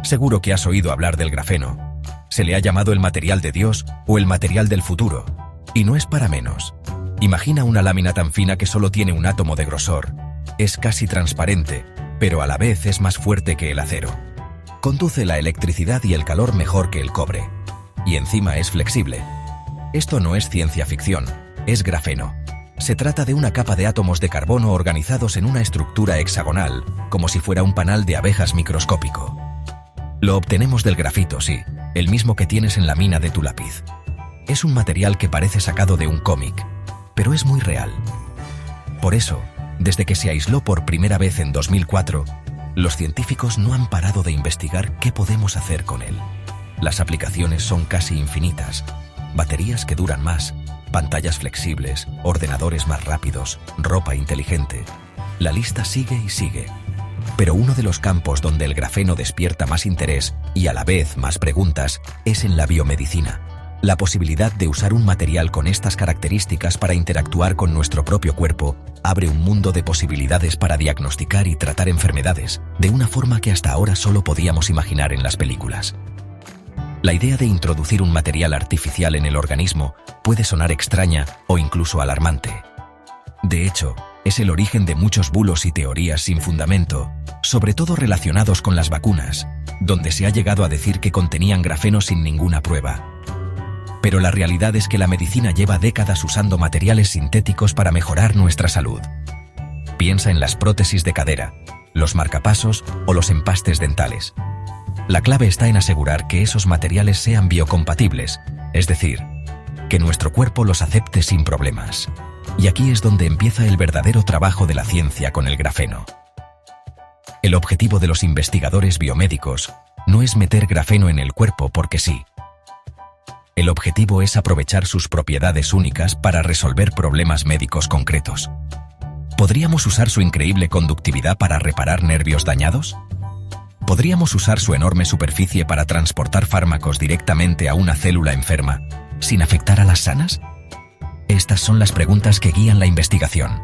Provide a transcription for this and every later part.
Seguro que has oído hablar del grafeno. Se le ha llamado el material de Dios o el material del futuro. Y no es para menos. Imagina una lámina tan fina que solo tiene un átomo de grosor. Es casi transparente, pero a la vez es más fuerte que el acero. Conduce la electricidad y el calor mejor que el cobre. Y encima es flexible. Esto no es ciencia ficción, es grafeno. Se trata de una capa de átomos de carbono organizados en una estructura hexagonal, como si fuera un panal de abejas microscópico. Lo obtenemos del grafito, sí, el mismo que tienes en la mina de tu lápiz. Es un material que parece sacado de un cómic, pero es muy real. Por eso, desde que se aisló por primera vez en 2004, los científicos no han parado de investigar qué podemos hacer con él. Las aplicaciones son casi infinitas. Baterías que duran más, pantallas flexibles, ordenadores más rápidos, ropa inteligente. La lista sigue y sigue. Pero uno de los campos donde el grafeno despierta más interés y a la vez más preguntas es en la biomedicina. La posibilidad de usar un material con estas características para interactuar con nuestro propio cuerpo abre un mundo de posibilidades para diagnosticar y tratar enfermedades de una forma que hasta ahora solo podíamos imaginar en las películas. La idea de introducir un material artificial en el organismo puede sonar extraña o incluso alarmante. De hecho, es el origen de muchos bulos y teorías sin fundamento, sobre todo relacionados con las vacunas, donde se ha llegado a decir que contenían grafeno sin ninguna prueba. Pero la realidad es que la medicina lleva décadas usando materiales sintéticos para mejorar nuestra salud. Piensa en las prótesis de cadera, los marcapasos o los empastes dentales. La clave está en asegurar que esos materiales sean biocompatibles, es decir, que nuestro cuerpo los acepte sin problemas. Y aquí es donde empieza el verdadero trabajo de la ciencia con el grafeno. El objetivo de los investigadores biomédicos no es meter grafeno en el cuerpo porque sí. El objetivo es aprovechar sus propiedades únicas para resolver problemas médicos concretos. ¿Podríamos usar su increíble conductividad para reparar nervios dañados? ¿Podríamos usar su enorme superficie para transportar fármacos directamente a una célula enferma, sin afectar a las sanas? Estas son las preguntas que guían la investigación.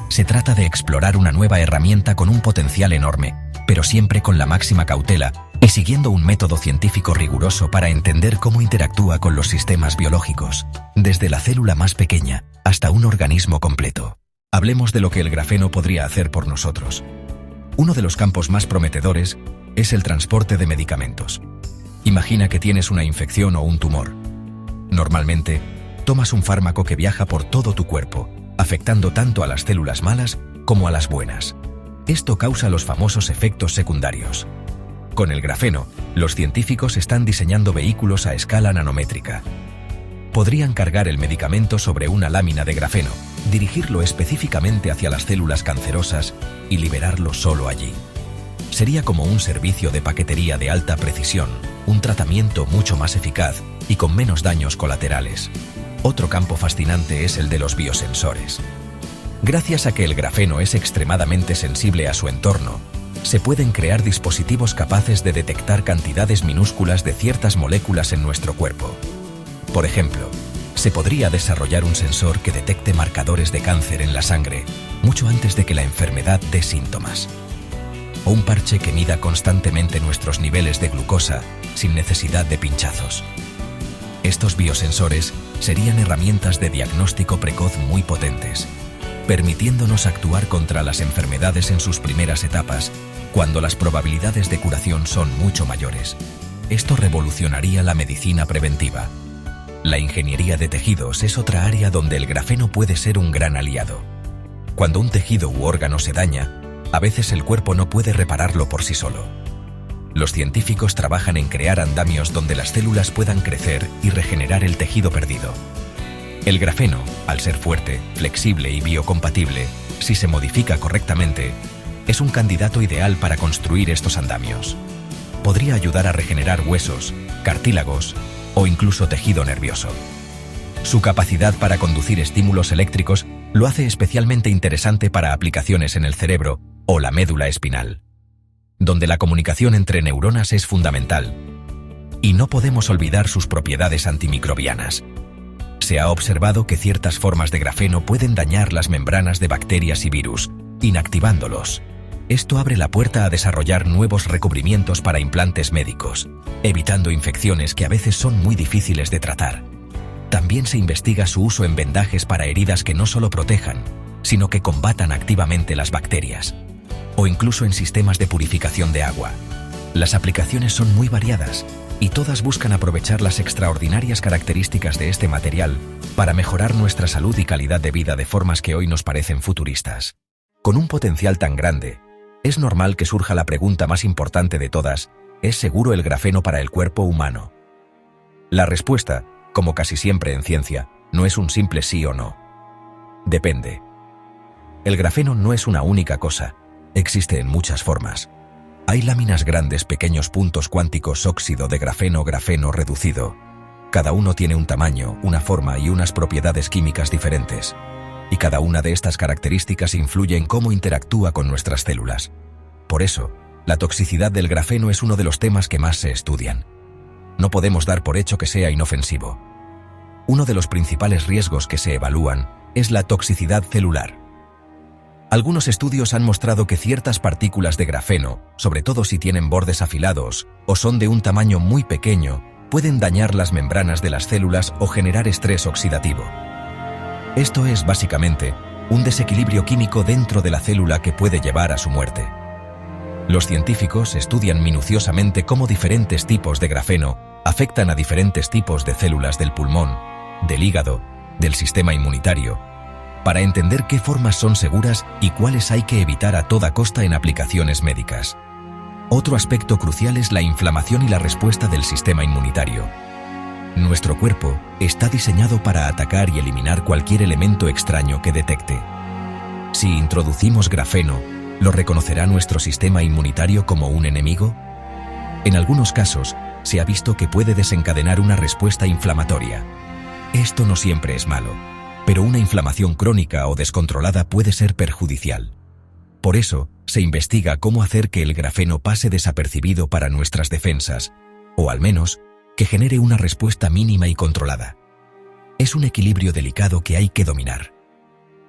Se trata de explorar una nueva herramienta con un potencial enorme, pero siempre con la máxima cautela y siguiendo un método científico riguroso para entender cómo interactúa con los sistemas biológicos, desde la célula más pequeña hasta un organismo completo. Hablemos de lo que el grafeno podría hacer por nosotros. Uno de los campos más prometedores es el transporte de medicamentos. Imagina que tienes una infección o un tumor. Normalmente, tomas un fármaco que viaja por todo tu cuerpo, afectando tanto a las células malas como a las buenas. Esto causa los famosos efectos secundarios. Con el grafeno, los científicos están diseñando vehículos a escala nanométrica. Podrían cargar el medicamento sobre una lámina de grafeno, dirigirlo específicamente hacia las células cancerosas y liberarlo solo allí. Sería como un servicio de paquetería de alta precisión, un tratamiento mucho más eficaz y con menos daños colaterales. Otro campo fascinante es el de los biosensores. Gracias a que el grafeno es extremadamente sensible a su entorno, se pueden crear dispositivos capaces de detectar cantidades minúsculas de ciertas moléculas en nuestro cuerpo. Por ejemplo, se podría desarrollar un sensor que detecte marcadores de cáncer en la sangre mucho antes de que la enfermedad dé síntomas. O un parche que mida constantemente nuestros niveles de glucosa sin necesidad de pinchazos. Estos biosensores serían herramientas de diagnóstico precoz muy potentes, permitiéndonos actuar contra las enfermedades en sus primeras etapas, cuando las probabilidades de curación son mucho mayores. Esto revolucionaría la medicina preventiva. La ingeniería de tejidos es otra área donde el grafeno puede ser un gran aliado. Cuando un tejido u órgano se daña, a veces el cuerpo no puede repararlo por sí solo. Los científicos trabajan en crear andamios donde las células puedan crecer y regenerar el tejido perdido. El grafeno, al ser fuerte, flexible y biocompatible, si se modifica correctamente, es un candidato ideal para construir estos andamios. Podría ayudar a regenerar huesos, cartílagos o incluso tejido nervioso. Su capacidad para conducir estímulos eléctricos lo hace especialmente interesante para aplicaciones en el cerebro o la médula espinal, donde la comunicación entre neuronas es fundamental. Y no podemos olvidar sus propiedades antimicrobianas. Se ha observado que ciertas formas de grafeno pueden dañar las membranas de bacterias y virus, inactivándolos. Esto abre la puerta a desarrollar nuevos recubrimientos para implantes médicos, evitando infecciones que a veces son muy difíciles de tratar. También se investiga su uso en vendajes para heridas que no solo protejan, sino que combatan activamente las bacterias, o incluso en sistemas de purificación de agua. Las aplicaciones son muy variadas y todas buscan aprovechar las extraordinarias características de este material para mejorar nuestra salud y calidad de vida de formas que hoy nos parecen futuristas. Con un potencial tan grande, es normal que surja la pregunta más importante de todas: ¿es seguro el grafeno para el cuerpo humano? La respuesta, como casi siempre en ciencia, no es un simple sí o no. Depende. El grafeno no es una única cosa, existe en muchas formas. Hay láminas grandes, pequeños puntos cuánticos óxido de grafeno reducido. Cada uno tiene un tamaño, una forma y unas propiedades químicas diferentes. Y cada una de estas características influye en cómo interactúa con nuestras células. Por eso, la toxicidad del grafeno es uno de los temas que más se estudian. No podemos dar por hecho que sea inofensivo. Uno de los principales riesgos que se evalúan es la toxicidad celular. Algunos estudios han mostrado que ciertas partículas de grafeno, sobre todo si tienen bordes afilados o son de un tamaño muy pequeño, pueden dañar las membranas de las células o generar estrés oxidativo. Esto es, básicamente, un desequilibrio químico dentro de la célula que puede llevar a su muerte. Los científicos estudian minuciosamente cómo diferentes tipos de grafeno afectan a diferentes tipos de células del pulmón, del hígado, del sistema inmunitario, para entender qué formas son seguras y cuáles hay que evitar a toda costa en aplicaciones médicas. Otro aspecto crucial es la inflamación y la respuesta del sistema inmunitario. Nuestro cuerpo está diseñado para atacar y eliminar cualquier elemento extraño que detecte. Si introducimos grafeno, ¿lo reconocerá nuestro sistema inmunitario como un enemigo? En algunos casos, se ha visto que puede desencadenar una respuesta inflamatoria. Esto no siempre es malo, pero una inflamación crónica o descontrolada puede ser perjudicial. Por eso, se investiga cómo hacer que el grafeno pase desapercibido para nuestras defensas, o al menos, que genere una respuesta mínima y controlada. Es un equilibrio delicado que hay que dominar.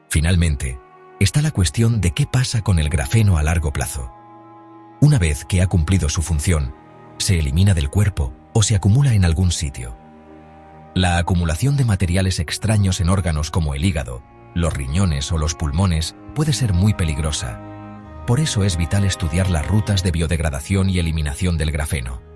Finalmente, está la cuestión de qué pasa con el grafeno a largo plazo. Una vez que ha cumplido su función, ¿se elimina del cuerpo o se acumula en algún sitio? La acumulación de materiales extraños en órganos como el hígado, los riñones o los pulmones puede ser muy peligrosa. Por eso es vital estudiar las rutas de biodegradación y eliminación del grafeno.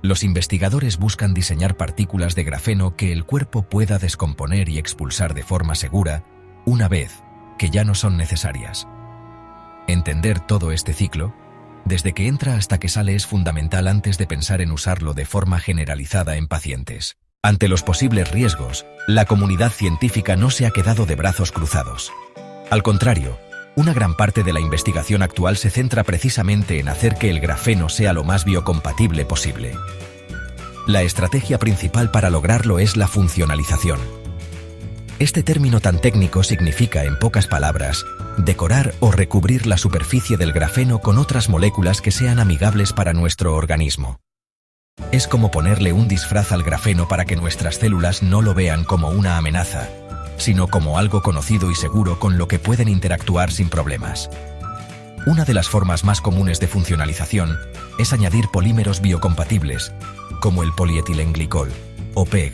Los investigadores buscan diseñar partículas de grafeno que el cuerpo pueda descomponer y expulsar de forma segura una vez que ya no son necesarias. Entender todo este ciclo, desde que entra hasta que sale, es fundamental antes de pensar en usarlo de forma generalizada en pacientes. Ante los posibles riesgos, la comunidad científica no se ha quedado de brazos cruzados. Al contrario, una gran parte de la investigación actual se centra precisamente en hacer que el grafeno sea lo más biocompatible posible. La estrategia principal para lograrlo es la funcionalización. Este término tan técnico significa, en pocas palabras, decorar o recubrir la superficie del grafeno con otras moléculas que sean amigables para nuestro organismo. Es como ponerle un disfraz al grafeno para que nuestras células no lo vean como una amenaza, sino como algo conocido y seguro con lo que pueden interactuar sin problemas. Una de las formas más comunes de funcionalización es añadir polímeros biocompatibles, como el polietilenglicol, o PEG.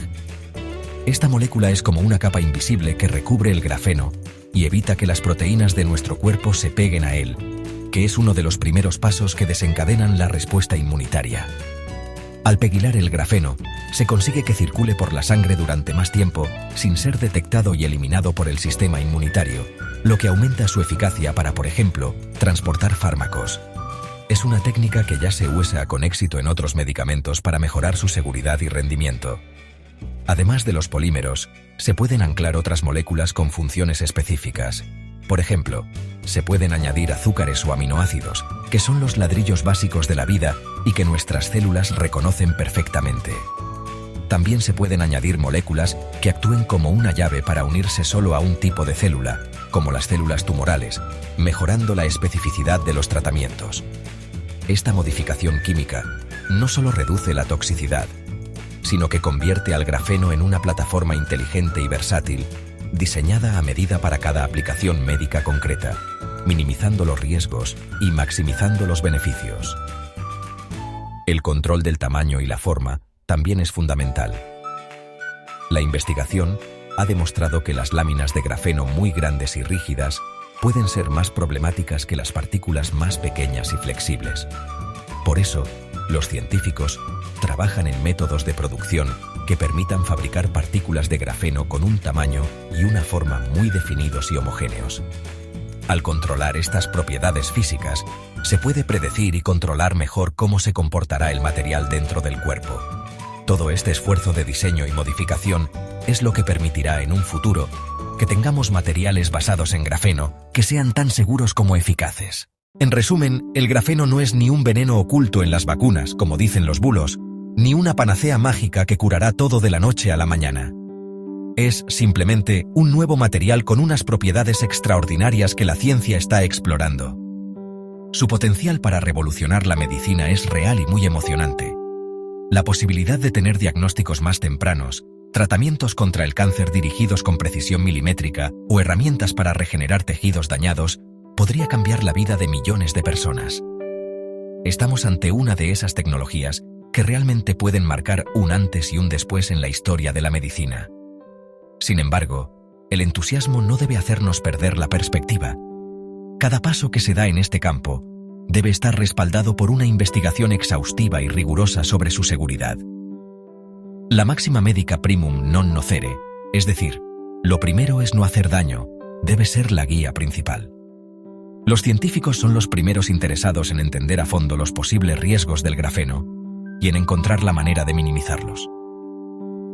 Esta molécula es como una capa invisible que recubre el grafeno y evita que las proteínas de nuestro cuerpo se peguen a él, que es uno de los primeros pasos que desencadenan la respuesta inmunitaria. Al pegilar el grafeno, se consigue que circule por la sangre durante más tiempo sin ser detectado y eliminado por el sistema inmunitario, lo que aumenta su eficacia para, por ejemplo, transportar fármacos. Es una técnica que ya se usa con éxito en otros medicamentos para mejorar su seguridad y rendimiento. Además de los polímeros, se pueden anclar otras moléculas con funciones específicas. Por ejemplo, se pueden añadir azúcares o aminoácidos, que son los ladrillos básicos de la vida y que nuestras células reconocen perfectamente. También se pueden añadir moléculas que actúen como una llave para unirse solo a un tipo de célula, como las células tumorales, mejorando la especificidad de los tratamientos. Esta modificación química no solo reduce la toxicidad, sino que convierte al grafeno en una plataforma inteligente y versátil, diseñada a medida para cada aplicación médica concreta. minimizando los riesgos y maximizando los beneficios. El control del tamaño y la forma también es fundamental. La investigación ha demostrado que las láminas de grafeno muy grandes y rígidas pueden ser más problemáticas que las partículas más pequeñas y flexibles. Por eso, los científicos trabajan en métodos de producción que permitan fabricar partículas de grafeno con un tamaño y una forma muy definidos y homogéneos. Al controlar estas propiedades físicas, se puede predecir y controlar mejor cómo se comportará el material dentro del cuerpo. Todo este esfuerzo de diseño y modificación es lo que permitirá en un futuro que tengamos materiales basados en grafeno que sean tan seguros como eficaces. En resumen, el grafeno no es ni un veneno oculto en las vacunas, como dicen los bulos, ni una panacea mágica que curará todo de la noche a la mañana. Es simplemente un nuevo material con unas propiedades extraordinarias que la ciencia está explorando. Su potencial para revolucionar la medicina es real y muy emocionante. La posibilidad de tener diagnósticos más tempranos, tratamientos contra el cáncer dirigidos con precisión milimétrica o herramientas para regenerar tejidos dañados podría cambiar la vida de millones de personas. Estamos ante una de esas tecnologías que realmente pueden marcar un antes y un después en la historia de la medicina. Sin embargo, el entusiasmo no debe hacernos perder la perspectiva. Cada paso que se da en este campo debe estar respaldado por una investigación exhaustiva y rigurosa sobre su seguridad. La máxima médica primum non nocere, es decir, lo primero es no hacer daño, debe ser la guía principal. Los científicos son los primeros interesados en entender a fondo los posibles riesgos del grafeno y en encontrar la manera de minimizarlos.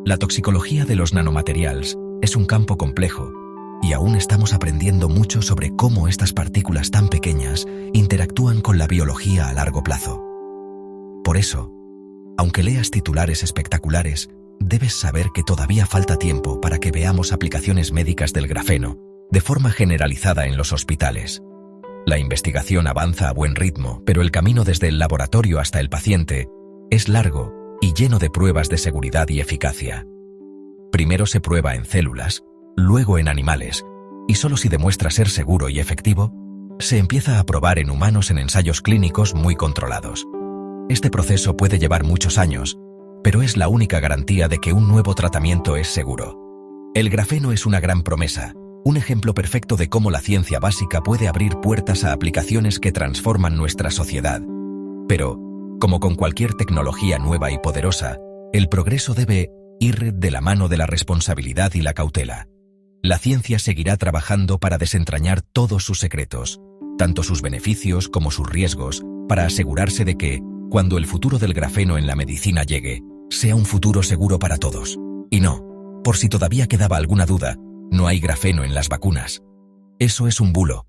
La toxicología de los nanomateriales es un campo complejo y aún estamos aprendiendo mucho sobre cómo estas partículas tan pequeñas interactúan con la biología a largo plazo. Por eso, aunque leas titulares espectaculares, debes saber que todavía falta tiempo para que veamos aplicaciones médicas del grafeno de forma generalizada en los hospitales. La investigación avanza a buen ritmo, pero el camino desde el laboratorio hasta el paciente es largo y lleno de pruebas de seguridad y eficacia. Primero se prueba en células, luego en animales, y solo si demuestra ser seguro y efectivo, se empieza a probar en humanos en ensayos clínicos muy controlados. Este proceso puede llevar muchos años, pero es la única garantía de que un nuevo tratamiento es seguro. El grafeno es una gran promesa, un ejemplo perfecto de cómo la ciencia básica puede abrir puertas a aplicaciones que transforman nuestra sociedad. Pero, como con cualquier tecnología nueva y poderosa, el progreso debe ir de la mano de la responsabilidad y la cautela. La ciencia seguirá trabajando para desentrañar todos sus secretos, tanto sus beneficios como sus riesgos, para asegurarse de que, cuando el futuro del grafeno en la medicina llegue, sea un futuro seguro para todos. Y no, por si todavía quedaba alguna duda, no hay grafeno en las vacunas. Eso es un bulo.